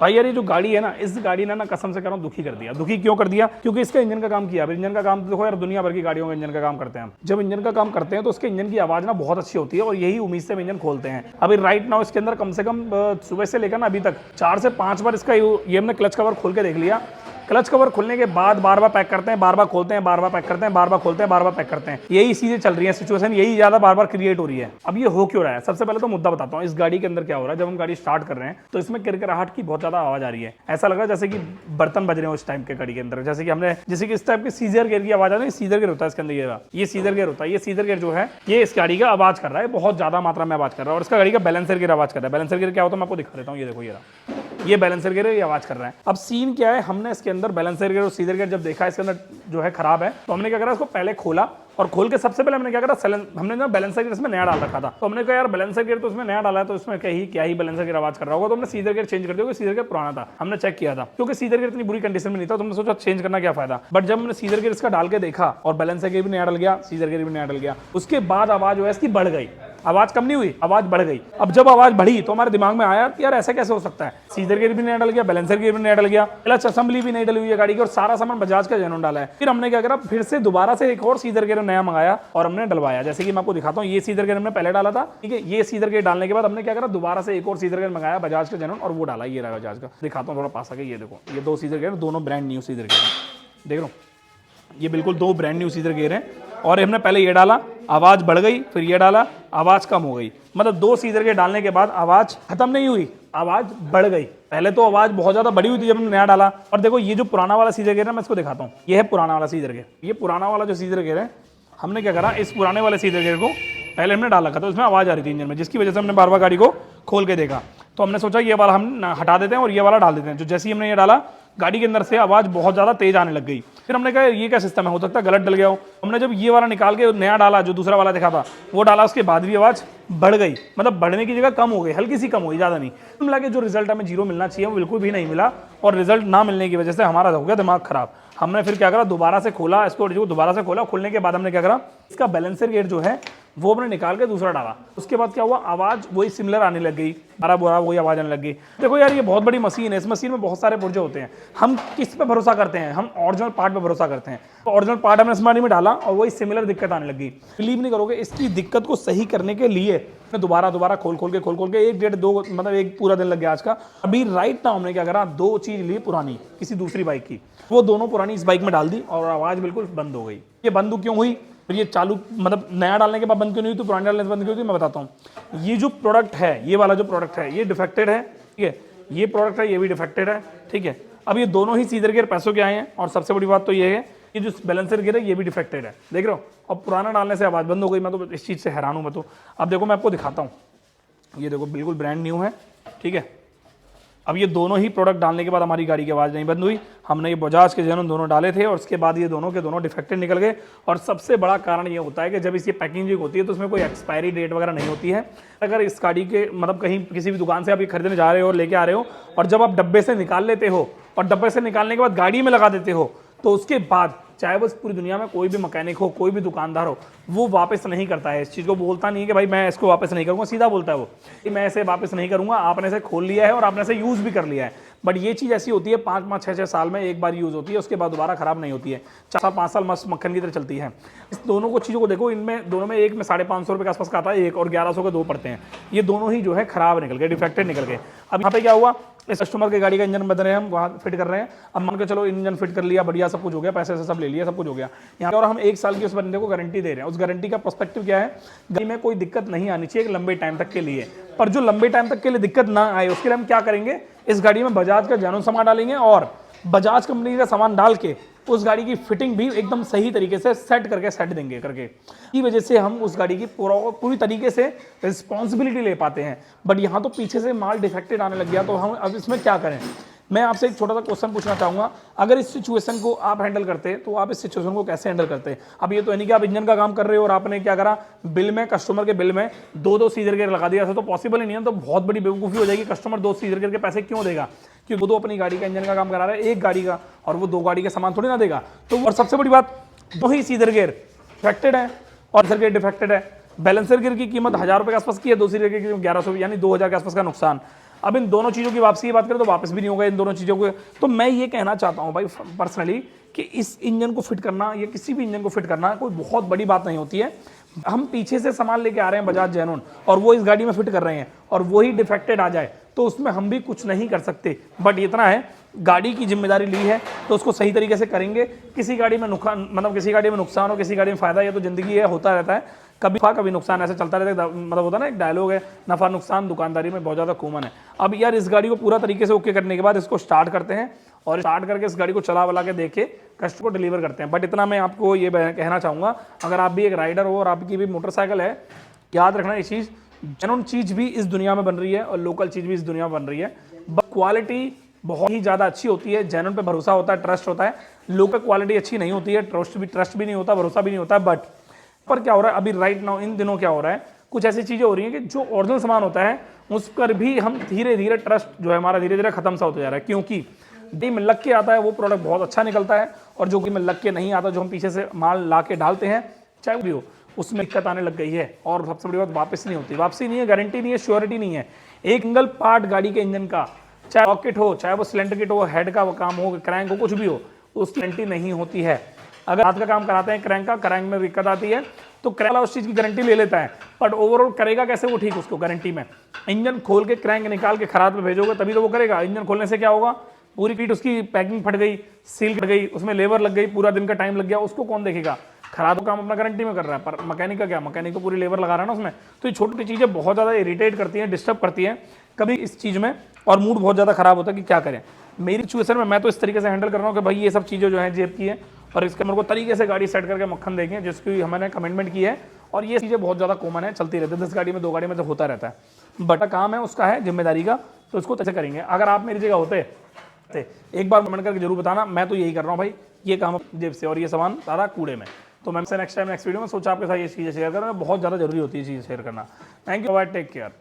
भाई यार ये जो गाड़ी है ना, इस गाड़ी ने ना कसम से कह रहा हूँ दुखी कर दिया। दुखी क्यों कर दिया? क्योंकि इसका इंजन का काम किया। अब इंजन का काम देखो यार, दुनिया भर की गाड़ियों में इंजन का काम करते हैं हम। जब इंजन का काम करते हैं तो उसके इंजन की आवाज ना बहुत अच्छी होती है और यही उम्मीद से हम इंजन खोलते हैं। अभी राइट नाउ इसके अंदर कम से कम सुबह से लेकर ना अभी तक 4 से 5 बार इसका ये हमने क्लच कवर खोल के देख लिया। क्लच कवर खुलने के बाद बार बार पैक करते हैं, बार बार खोलते हैं, बार बार पैक करते हैं, बार बार खोलते हैं, बार बार पैक करते हैं। यही चीजें चल रही है, सिचुएशन यही ज्यादा बार बार क्रिएट हो रही है। अब ये हो क्यों रहा है? सबसे पहले तो मुद्दा बताता हूँ। इस गाड़ी के अंदर क्या हो रहा है, जब हम गाड़ी स्टार्ट कर रहे हैं तो इसमें किरकिराहट की बहुत ज्यादा आवाज आ रही है। ऐसा लग रहा है जैसे कि बर्तन बज रहे हो इस टाइम के गाड़ी के अंदर। जैसे कि इस टाइप के सीजर गेयर की आवाज आ रही है। सीजर गेयर होता है इसके अंदर, ये सीजर गेयर होता है। ये सीजर गेयर जो है ये इस गाड़ी का आवाज कर रहा है, बहुत ज्यादा मात्रा में आवाज कर रहा है। और इसका गाड़ी का बैलेंसर गेयर आवाज कर रहा है। बैलेंसर गेयर क्या होता है मैं आपको दिखा देता हूँ। ये देखो, ये बैलेंसर गेयर ये आवाज कर रहा है। अब सीन क्या है, हमने इसके अंदर बैलेंसर गेयर और सीजर गेयर जब देखा इसके अंदर जो है खराब है, तो हमने क्या करा, इसको पहले खोला और खोल के सबसे पहले हमने क्या करा, हमने ना बैलेंसर गियर इसमें नया डाल रखा था। तो हमने कहा यार बैलेंसर गियर तो इसमें नया डाला है तो इसमें क्या ही बैलेंसर गियर आवाज कर रहा होगा। तो हमने सीजर गियर चेंज कर दिया, सीजर गियर पुराना था। हमने चेक किया था क्योंकि सीजर गियर इतनी बुरी कंडीशन में नहीं था, तो हमने सोचा चेंज करना क्या फायदा। बट जब हमने सीजर गियर इसका डाल के देखा और बैलेंसर गियर भी नया डल गया, सीजर गियर भी नया डल गया, उसके बाद आवाज जो है इसकी बढ़ गई। आवाज कम नहीं हुई, आवाज बढ़ गई। अब जब आवाज बढ़ी तो हमारे दिमाग में आया कि यार ऐसा कैसे हो सकता है, सीजर गियर भी नया डल गया, बैलेंसर गियर भी नया डल गया, क्लच असेंबली भी नहीं डली हुई है गाड़ी की और सारा सामान बजाज का जेन्युइन डाला है। फिर हमने क्या करा, फिर से दोबारा से एक और सीजर गियर नया मंगाया और हमने डलवाया। जैसे कि मैं आपको दिखाता हूँ, ये सीजर गेयर हमने पहले डाला था, ठीक है। ये सीजर गेयर डालने के बाद हमने क्या करा, दोबारा से एक और सीजर गेयर मंगाया बजाज का जेन्युइन और वो डाला। ये रहा बजाज का, दिखाता हूँ थोड़ा पास आके। ये देखो, ये 2 सीजर गेयर, दोनों ब्रांड न्यू सीजर गेयर, देख लो, ये बिल्कुल 2 ब्रांड न्यू सीजर गेयर हैं। और हमने पहले ये डाला, आवाज बढ़ गई, फिर ये डाला, आवाज कम हो गई। मतलब 2 सीजर गेयर डालने के बाद आवाज खत्म नहीं हुई, आवाज बढ़ गई। पहले तो आवाज बहुत ज्यादा बढ़ी हुई थी जब हमने नया डाला। और देखो ये जो पुराना वाला सीजर गेयर है, मैं इसको दिखाता हूँ। ये है पुराना वाला सीजर गेयर। ये पुराना वाला जो सीजर गेयर है, हमने क्या करा, इस पुराने वाले सीजर गेयर को पहले हमने डाल रखा था, उसमें आवाज आ रही थी इंजन में, जिसकी वजह से हमने बार बार गाड़ी को खोल के देखा। तो हमने सोचा ये वाला हम हटा देते हैं और ये वाला डाल देते हैं। जो जैसे ही हमने ये डाला, गाड़ी के अंदर से आवाज बहुत ज्यादा तेज आने लग गई। फिर हमने कहा ये क्या सिस्टम है, हो सकता है गलत डल गया हो। हमने जब ये वाला निकाल के नया डाला, जो दूसरा वाला दिखा था वो डाला, उसके बाद भी आवाज बढ़ गई। मतलब बढ़ने की जगह कम हो गई, हल्की सी कम हुई, ज्यादा नहीं। मिला के जो रिजल्ट हमें 0 मिलना चाहिए वो बिल्कुल भी नहीं मिला। और रिजल्ट ना मिलने की वजह से हमारा हो गया दिमाग खराब। हमने फिर क्या करा, दोबारा से खोला इसको, दोबारा से खोला। खोलने के बाद हमने क्या करा, इसका बैलेंसर गेयर जो है वो हमने निकाल के दूसरा डाला। उसके बाद क्या हुआ, आवाज वही सिमिलर आने लग गई, बारा बुरा वही आवाज आने लग गई। देखो यार ये बहुत बड़ी मशीन है, इस मशीन में बहुत सारे पुर्जे होते हैं। हम किस पे भरोसा करते हैं? हम ओरिजिनल पार्ट पे भरोसा करते हैं। तो ओरिजिनल पार्ट हमने इस गाड़ी में डाला और वही सिमिलर दिक्कत आने लगी। बिलीव नहीं करोगे, इसकी दिक्कत को सही करने के लिए मैं दोबारा खोल खोल के 1 डेढ़ 2 मतलब एक पूरा दिन लग गया आज का। अभी राइट नाउ हमने क्या करा, 2 चीज ली पुरानी किसी दूसरी बाइक की, वो दोनों पुरानी इस बाइक में डाल दी और आवाज बिल्कुल बंद हो गई। ये बंद क्यों हुई, फिर ये चालू मतलब नया डालने के बाद बंद क्यों नहीं हुई, तो पुराने डालने से बंद क्यों हुई, मैं बताता हूँ। ये जो प्रोडक्ट है, ये वाला जो प्रोडक्ट है, ये डिफेक्टेड है, ठीक है। ये प्रोडक्ट है, ये भी डिफेक्टेड है, ठीक है। अब ये दोनों ही सीजर गेयर पैसों के आए हैं और सबसे बड़ी बात तो ये है, ये जो बैलेंसर गियर है ये भी डिफेक्टेड है, देख रहे हो। अब पुराना डालने से आवाज बंद हो गई। मैं तो इस चीज से हैरान हूं मैं तो। अब देखो मैं आपको दिखाता हूँ, ये देखो बिल्कुल ब्रांड न्यू है, ठीक है। अब ये दोनों ही प्रोडक्ट डालने के बाद हमारी गाड़ी की आवाज़ नहीं बंद हुई। हमने ये बजाज के जेन्युइन दोनों डाले थे और उसके बाद ये दोनों के दोनों डिफेक्टेड निकल गए। और सबसे बड़ा कारण ये होता है कि जब इसकी पैकिंग होती है तो उसमें कोई एक्सपायरी डेट वगैरह नहीं होती है। अगर इस गाड़ी के मतलब कहीं किसी भी दुकान से आप ये खरीदने जा रहे हो और लेके आ रहे हो और जब आप डब्बे से निकाल लेते हो और डब्बे से निकालने के बाद गाड़ी में लगा देते हो, तो उसके बाद चाहे वो पूरी दुनिया में कोई भी मैकेनिक हो, कोई भी दुकानदार हो, वो वापस नहीं करता है इस चीज़ को। बोलता नहीं है कि भाई मैं इसको वापस नहीं करूँगा, सीधा बोलता है वो कि मैं इसे वापस नहीं करूँगा, आपने इसे खोल लिया है और आपने इसे यूज़ भी कर लिया है। बट ये चीज़ ऐसी होती है 5-5, 6-6 साल में एक बार यूज़ होती है, उसके बाद दोबारा खराब नहीं होती है। 4-5 साल मस्त मक्खन की तरह चलती है। इस दोनों को चीज़ों को देखो, इनमें दोनों में एक में 550 रुपये के आसपास का आता है एक, और 1100 के 2 पड़ते हैं। ये दोनों ही जो है खराब निकल गए, डिफेक्टेड निकल गए। अब यहाँ पे क्या हुआ, इस कस्टमर की गाड़ी का इंजन बदल रहे हैं, हम वहाँ फिट कर रहे हैं। अब मान के चलो इंजन फिट कर लिया, बढ़िया सब कुछ हो गया, पैसे से सब ले लिया, सब कुछ हो गया यहाँ पे। और हम 1 साल की उस बंदे को गारंटी दे रहे हैं। उस गारंटी का पर्सपेक्टिव क्या है, गाड़ी में कोई दिक्कत नहीं आनी चाहिए एक लंबे टाइम तक के लिए। पर जो लंबे टाइम तक के लिए दिक्कत ना आए उसके लिए हम क्या करेंगे, इस गाड़ी में बजाज का जेन्युइन सामान डालेंगे और बजाज कंपनी का सामान डाल के उस गाड़ी की फिटिंग भी एकदम सही तरीके से सेट देंगे करके। की वजह से हम उस गाड़ी की पूरी तरीके से रिस्पॉन्सिबिलिटी ले पाते हैं। बट यहाँ तो पीछे से माल डिफेक्टेड आने लग गया, तो हम अब इसमें क्या करें। मैं आपसे एक छोटा सा क्वेश्चन पूछना चाहूँगा, अगर इस सिचुएशन को आप हैंडल करते तो आप इस सिचुएशन को कैसे हैंडल करते? अब ये तो नहीं कि आप इंजन का काम कर रहे हो और आपने क्या करा, बिल में, कस्टमर के बिल में 2-2 सीजर गेयर लगा दिया। ऐसा तो पॉसिबल ही नहीं है, तो बहुत बड़ी बेवकूफ़ी हो जाएगी। कस्टमर 2 सीजर गेयर के पैसे क्यों देगा? क्योंकि वो तो अपनी गाड़ी का इंजन का काम करा रहा है, एक गाड़ी का, और वो 2 गाड़ी का सामान थोड़ी ना देगा। तो और सबसे बड़ी बात, 2 ही सीजर गेयर डिफेक्टेड है और सीजर गेयर डिफेक्टेड है। बैलेंसर गियर की कीमत 1000 रुपये के आसपास की है, 2 सीजर गेयर की 1100, यानी 2000 के आसपास का नुकसान। अब इन दोनों चीज़ों की वापसी की बात करें तो वापस भी नहीं होगा इन दोनों चीज़ों को। तो मैं ये कहना चाहता हूँ भाई पर्सनली कि इस इंजन को फिट करना या किसी भी इंजन को फिट करना कोई बहुत बड़ी बात नहीं होती है। हम पीछे से सामान लेके आ रहे हैं बजाज जेन्युइन और वो इस गाड़ी में फिट कर रहे हैं और वही डिफेक्टेड आ जाए तो उसमें हम भी कुछ नहीं कर सकते। बट इतना है, गाड़ी की जिम्मेदारी ली है तो उसको सही तरीके से करेंगे। किसी गाड़ी में नुकसान, मतलब किसी गाड़ी में नुकसान हो, किसी गाड़ी में फायदा, ये तो जिंदगी है, होता रहता है, कभी कभी नुकसान ऐसे चलता रहता है। मतलब होता है ना, एक डायलॉग है, नफा नुकसान दुकानदारी में बहुत ज़्यादा कॉमन है। अब यार इस गाड़ी को पूरा तरीके से ओके करने के बाद इसको स्टार्ट करते हैं और स्टार्ट करके इस गाड़ी को चला वला के देखे कस्टमर को डिलीवर करते हैं। बट इतना मैं आपको ये कहना चाहूँगा, अगर आप भी एक राइडर हो और आपकी भी मोटरसाइकिल है, याद रखना ये चीज़, जेन्युइन चीज़ भी इस दुनिया में बन रही है और लोकल चीज़ भी इस दुनिया में बन रही है। बट क्वालिटी बहुत ही ज़्यादा अच्छी होती है, जेन्युइन पे भरोसा होता है, ट्रस्ट होता है। लोकल क्वालिटी अच्छी नहीं होती है, ट्रस्ट भी नहीं होता, भरोसा भी नहीं होता। बट पर क्या हो रहा है अभी राइट नाउ, इन दिनों क्या हो रहा है, कुछ ऐसी चीज़ें हो रही हैं कि जो ओरिजिनल सामान होता है उस पर भी हम धीरे धीरे ट्रस्ट जो है हमारा धीरे धीरे खत्म सा होता जा रहा है। क्योंकि डी में लग के आता है वो प्रोडक्ट बहुत अच्छा निकलता है और जो कि में लग के नहीं आता, जो हम पीछे से माल ला के डालते हैं चाहे वो भी हो, उसमें दिक्कत आने लग गई है। और सबसे बड़ी बात, वापस नहीं होती, वापसी नहीं है, गारंटी नहीं है, श्योरिटी नहीं है। एक सिंगल पार्ट गाड़ी के इंजन का, चाहे रॉकेट हो, चाहे वो सिलेंडर किट हो, हेड का वो काम हो, क्रैंक हो, कुछ भी हो, उसकी गारंटी नहीं होती है। अगर हाथ का काम कराते हैं क्रैंक में दिक्कत आती है तो क्रैंक वाला उस चीज़ की गारंटी ले लेता है, बट ओवरऑल करेगा कैसे वो ठीक उसको गारंटी में। इंजन खोल के क्रैंक निकाल के खराब में भेजोगे तभी तो वो करेगा। इंजन खोलने से क्या होगा, पूरी किट उसकी पैकिंग फट गई, सील फट गई, उसमें लेबर लग गई, पूरा दिन का टाइम लग गया, उसको कौन देखेगा। खराब काम अपना गारंटी में कर रहा है, पर मैकेनिक का क्या, मैकेनिक को पूरी लेबर लगा रहा है ना उसमें। तो ये छोटी चीज़ें बहुत ज़्यादा इरिटेट करती हैं, डिस्टर्ब करती हैं कभी इस चीज़ में, और मूड बहुत ज़्यादा खराब होता है कि क्या करें। मेरी सिचुएशन में मैं तो इस तरीके से हैंडल कर रहा हूँ कि भाई ये सब चीज़ें जो हैं जेब की है और इसके मेरे को तरीके से गाड़ी सेट करके मक्खन देंगे जिसकी हमने कमिटमेंट की है। और ये चीज़ें बहुत ज़्यादा कॉमन है, चलती रहती है, 10 गाड़ी में 2 गाड़ी में तो होता रहता है। बट काम है उसका, है जिम्मेदारी का, तो इसको कैसे करेंगे। अगर आप मेरी जगह होते एक बार कमेंट करके जरूर बताना। मैं तो यही कर रहा हूँ भाई, ये काम जेब से और ये सामान सारा कूड़े में। तो मैं नेक्स्ट वीडियो में सोचा आपके साथ ये चीज़ें शेयर करना बहुत ज़्यादा जरूरी होती है चीज़ें शेयर करना। Thank you, bye, take care.